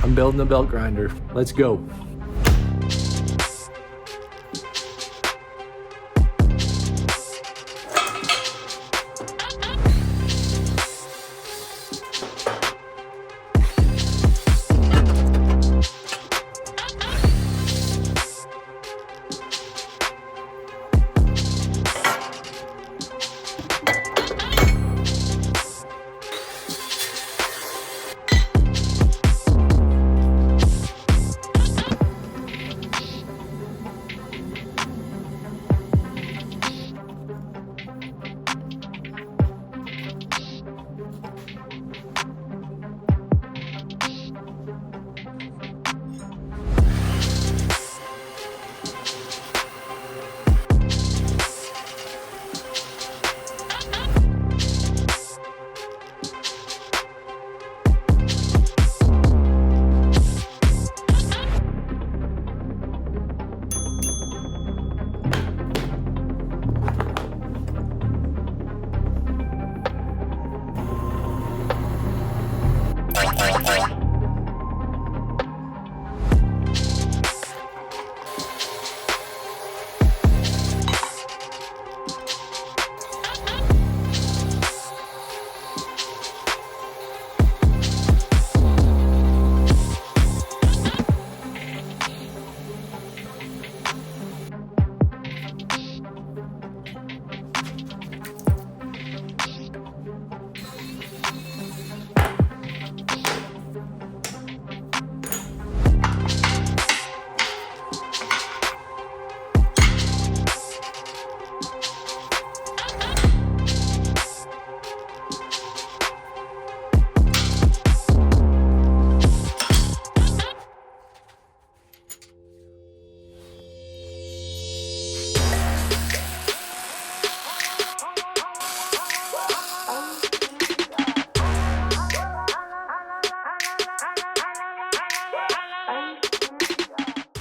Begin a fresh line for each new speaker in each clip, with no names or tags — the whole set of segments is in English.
I'm building a belt grinder. Let's go.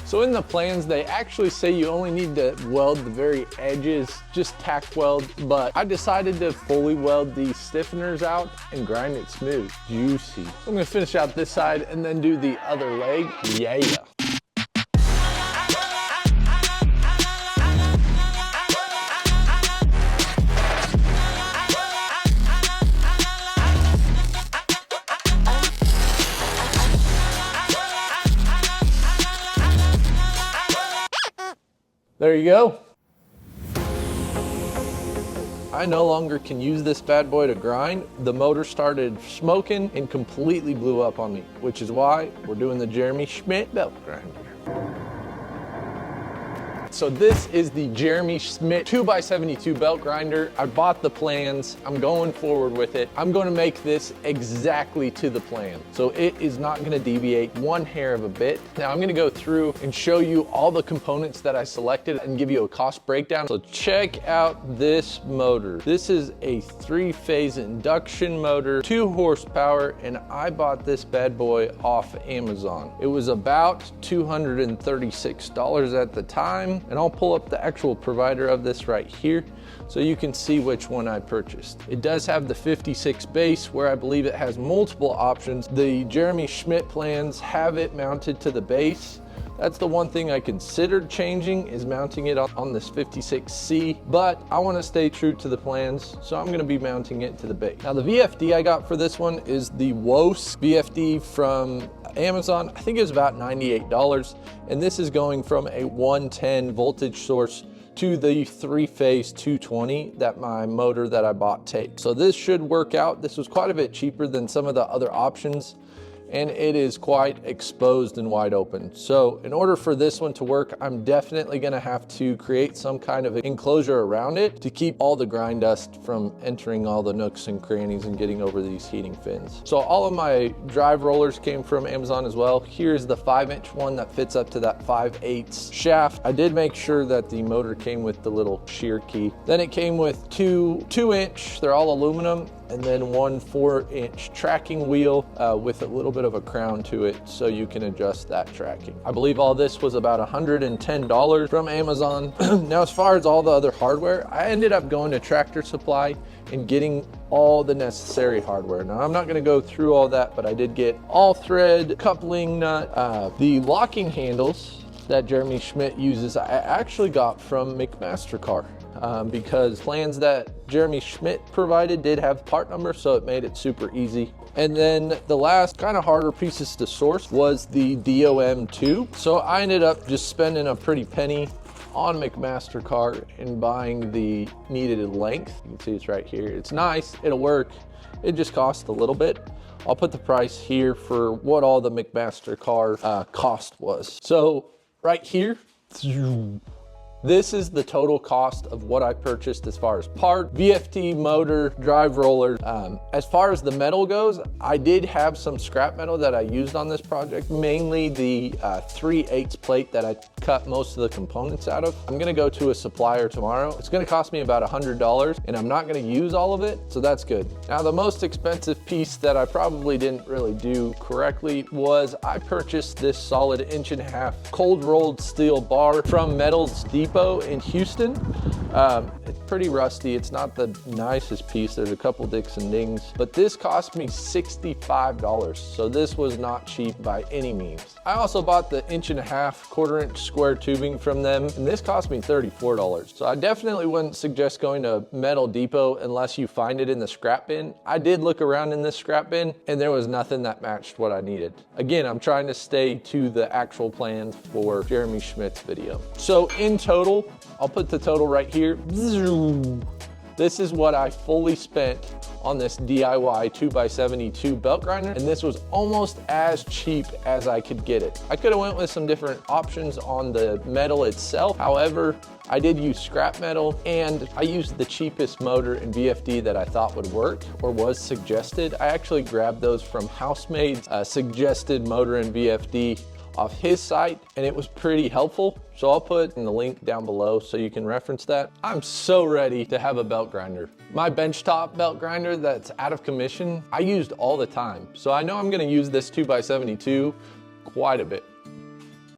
So in the plans, they actually say you only need to weld the very edges, just tack weld, but I decided to fully weld these stiffeners out and grind it smooth, juicy. So I'm gonna finish out this side and then do the other leg, yeah. There you go. I no longer can use this bad boy to grind. The motor started smoking and completely blew up on me, which is why we're doing the Jeremy Schmidt belt grinder. So this is the Jeremy Schmidt 2x72 belt grinder. I bought the plans. I'm going forward with it. I'm going to make this exactly to the plan. So it is not going to deviate one hair of a bit. Now I'm going to go through and show you all the components that I selected and give you a cost breakdown. So check out this motor. This is a 3-phase induction motor, 2 horsepower, and I bought this bad boy off Amazon. It was about $236 at the time. And I'll pull up the actual provider of this right here so you can see which one I purchased. It does have the 56 base where I believe it has multiple options. The Jeremy Schmidt plans have it mounted to the base. That's the one thing I considered changing, is mounting it on this 56C, but I want to stay true to the plans, so I'm going to be mounting it to the base. Now the VFD I got for this one is the WOS VFD from Amazon. I think it was about $98, and this is going from a 110 voltage source to the 3-phase 220 that my motor that I bought takes. So this should work out. This was quite a bit cheaper than some of the other options, and it is quite exposed and wide open. So in order for this one to work, I'm definitely gonna have to create some kind of enclosure around it to keep all the grind dust from entering all the nooks and crannies and getting over these heating fins. So all of my drive rollers came from Amazon as well. Here's the 5-inch one that fits up to that 5/8 shaft. I did make sure that the motor came with the little shear key. Then it came with two 2-inch, they're all aluminum, and then one 4-inch tracking wheel with a little bit of a crown to it so you can adjust that tracking. I believe all this was about $110 from Amazon. Now, as far as all the other hardware, I ended up going to Tractor Supply and getting all the necessary hardware. Now, I'm not gonna go through all that, but I did get all thread, coupling nut, the locking handles that Jeremy Schmidt uses, I actually got from McMaster-Carr because plans that Jeremy Schmidt provided did have part number, so it made it super easy. And then the last kind of harder pieces to source was the DOM tube. So I ended up just spending a pretty penny on McMaster-Carr and buying the needed length. You can see it's right here. It's nice, it'll work. It just costs a little bit. I'll put the price here for what all the McMaster-Carr cost was. So right here, this is the total cost of what I purchased as far as part, VFD, motor, drive roller. As far as the metal goes, I did have some scrap metal that I used on this project, mainly the 3/8 plate that I cut most of the components out of. I'm gonna go to a supplier tomorrow. It's gonna cost me about $100 and I'm not gonna use all of it, so that's good. Now, the most expensive piece that I probably didn't really do correctly was I purchased this solid 1.5 inch cold rolled steel bar from Metals Depot in Houston. It's pretty rusty. It's not the nicest piece. There's a couple dicks and dings, but this cost me $65. So this was not cheap by any means. I also bought the 1.5 inch 1/4 inch square tubing from them, and this cost me $34. So I definitely wouldn't suggest going to Metal Depot unless you find it in the scrap bin. I did look around in this scrap bin and there was nothing that matched what I needed. Again, I'm trying to stay to the actual plans for Jeremy Schmidt's video. So in total, I'll put the total right here. This is what I fully spent on this DIY 2x72 belt grinder, and this was almost as cheap as I could get it. I could have went with some different options on the metal itself. However, I did use scrap metal and I used the cheapest motor and VFD that I thought would work or was suggested. I actually grabbed those from Housemade's suggested motor and VFD off his site, and it was pretty helpful. So I'll put in the link down below so you can reference that. I'm so ready to have a belt grinder. My benchtop belt grinder that's out of commission, I used all the time. So I know I'm gonna use this 2x72 quite a bit.